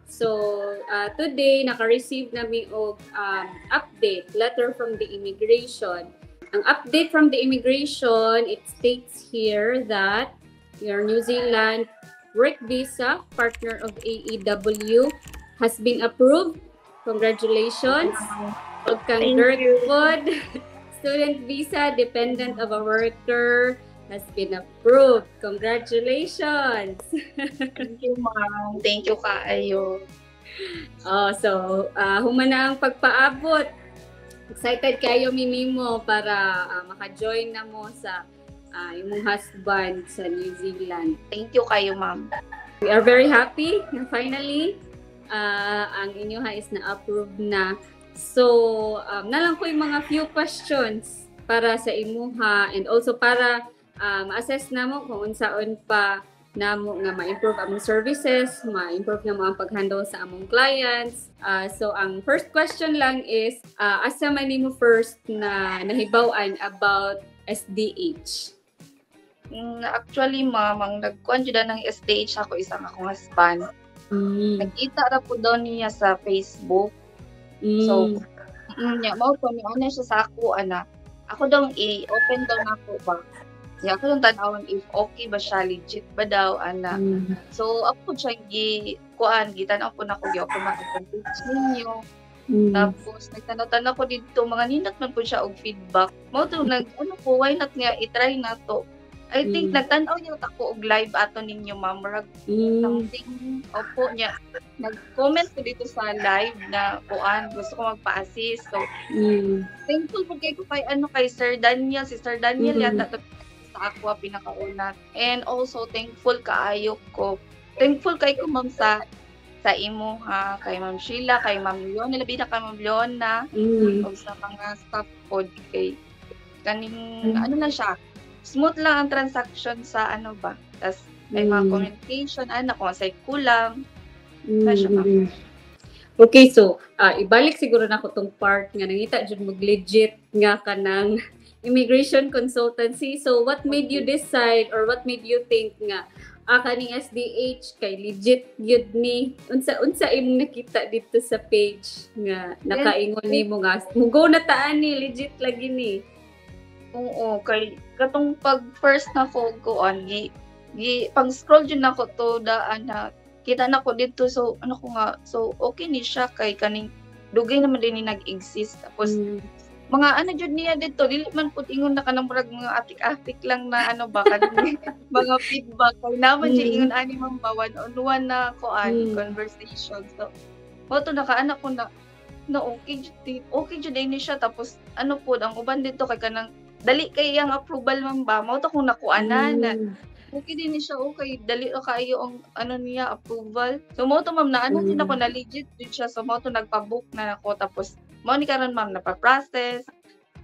So, today, naka-receive namin og update, letter from the immigration. Ang update from the immigration, it states here that your New Zealand work visa, partner of AEW, has been approved. Congratulations. Huwag kang good. Student visa, dependent of a worker, has been approved. Congratulations! Thank you, ma'am. Thank you kaayo. So, humana ang pagpaabot. Excited kayo minimo para maka-join na mo sa imong husband sa New Zealand. Thank you kayo, ma'am. We are very happy na finally ang inyo is na-approve na. So, nalang ko yung mga few questions para sa imuha and also para ma-assess na mo kung unsaon pa namo nga ma-improve among services, ma-improve na mo ang pag-handle sa among clients. So, ang first question lang is, asa man nimo first na nahibaw-an about SDH? Actually, ma'am, ang nagkuhan dyan ng SDH ako, isang akong husband. Nagkita ra po daw niya sa Facebook. So, mauto ni ana siya sa ako, ana. Ako daw i-open daw na po ba. Ako daw tanawan if okay ba siya, legit ba daw, ana. So, ako siya gitanaw po na ko, gi-open na ko page ninyo. Tapos, nagtanaw-tanaw ko dito, mga ninat man po siya og feedback. Mauto, why not nga, i-try na to. I think nagtanaw niyo ako og live ato ninyo, ma'am. Something, opo niya. Nag-comment ko dito sa live na kuan, gusto ko magpa-assist. So, thankful po kay Sir Daniel. Si Sir Daniel yata sa ako pinakauna. And also, thankful kaayo ko. Thankful kay ko, ma'am, sa imo, kay Ma'am Sheila, kay Ma'am Leon, labi na kay Ma'am Leona, o sa mga staff po, kay kaning, ano lang siya, smooth lang ang transaction sa ano ba. Tapos, may mga communication, kung say kulang. Okay, so, ibalik siguro na ko tong part nga nangita dyan mag-legit nga ka ng immigration consultancy. So, what made you decide or what made you think nga kaning SDH kay legit yun ni unsa imong nakita dito sa page nga nakaingon nimo nga mugo na taan ni legit lagi ni? Oo, kay katong pag first na ko on pang scroll jud nako to daan na kita na ko dito, so ano ko nga, so okay ni siya kay kaning dugay naman din ni nag-exist. Tapos mga ano jud niya dito, dili man pud ingon na kanang murag mga atik-atik lang na ano ba kaning mga feedback kay naman jud ingon ani man ba one-on-one na conversation. So mo to nakaanak ko na okay jud ni siya. Tapos ano pud ang uban dito kay kanang dali kay ang approval man ba, mao to kung nakuanan na okay din ni siya, okay dali kayo ang ano niya approval. So mo to, ma'am, na ano din ako na legit din siya, so mo to nagpa-book na ako. Tapos mo ni karon, ma'am, napa-process.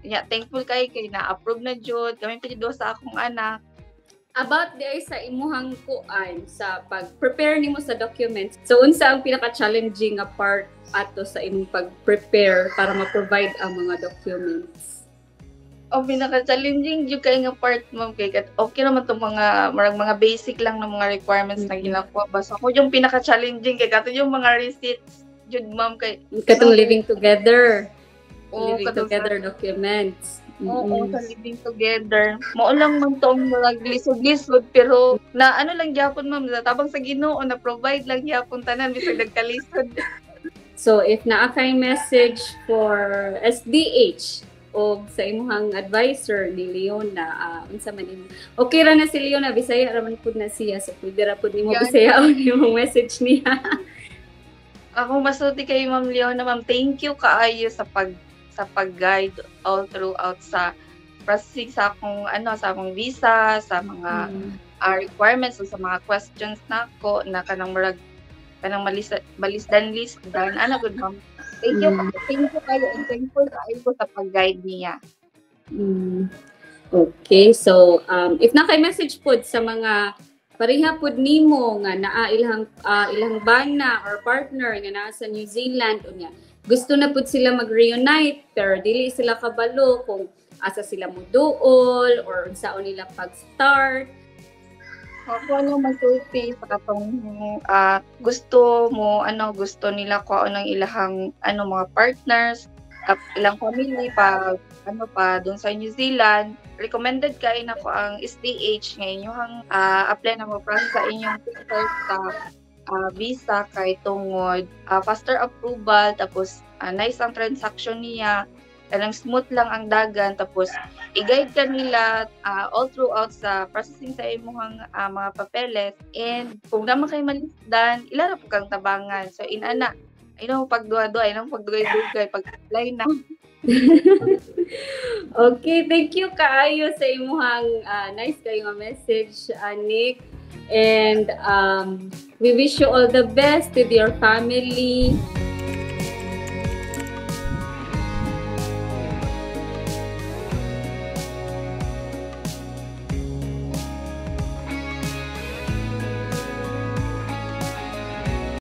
Thankful kay na-approve na jud kami pinido sa akong anak. About di ay sa imuhang kuan sa pag-prepare nimo sa documents. So unsa ang pinaka-challenging nga part ato sa imong pag-prepare para ma-provide ang mga documents? Pinaka-challenging yung kay nga part, ma'am, kay okay naman itong mga basic lang ng mga requirements na ginakuha. Basta ako yung pinaka-challenging kay kato yung mga receipts, yun, ma'am, kay katong living together. Living together documents. Oo, sa living together. Maulang man itong lisod-lisod, pero na ano lang gyapon, ma'am, tabang sa Ginoo na provide lang gyapon tanan bisag nagkalisod. So if naa kay message for SDH o sa imuhang advisor ni Leona, unsa man imo. Okay ra na si Leona, Bisaya ra man pud na siya, so pwede ra pud nimo Bisayaon yung message niya. Ako masulti kay Ma'am Leona, ma'am, thank you kaayo sa pag-guide all throughout sa processing sa akong visa, sa mga requirements, sa mga questions nako na kanang balisdan ana good, ma'am. Thank you kayo, and thankful kayo sa pag-guide niya. Okay, so if na kay message pod sa mga pareha pod nimo nga naa ilang bana or partner nga naa sa New Zealand unya, gusto na pod sila mag-reunite pero dili sila kabalo kung asa sila moduol or unsaon nila pag-start. Ako ano masulti sa katong gusto mo gusto nila ko ng ilahang mga partners ilang family pa dun sa New Zealand recommended kay nako ang SDH nga inyong apply na mo process sa inyong first visa kay tungod faster approval tapos nice ang transaction niya kanang smooth lang ang dagan tapos i-guide ka nila all throughout sa processing sa imong mga papeles and kung naman kay malisdan ilara po kang tabangan so inana pagdugay-dugay pag-apply na. Okay, thank you kaayo sa imong nice kayo nga message, Nick. And we wish you all the best with your family.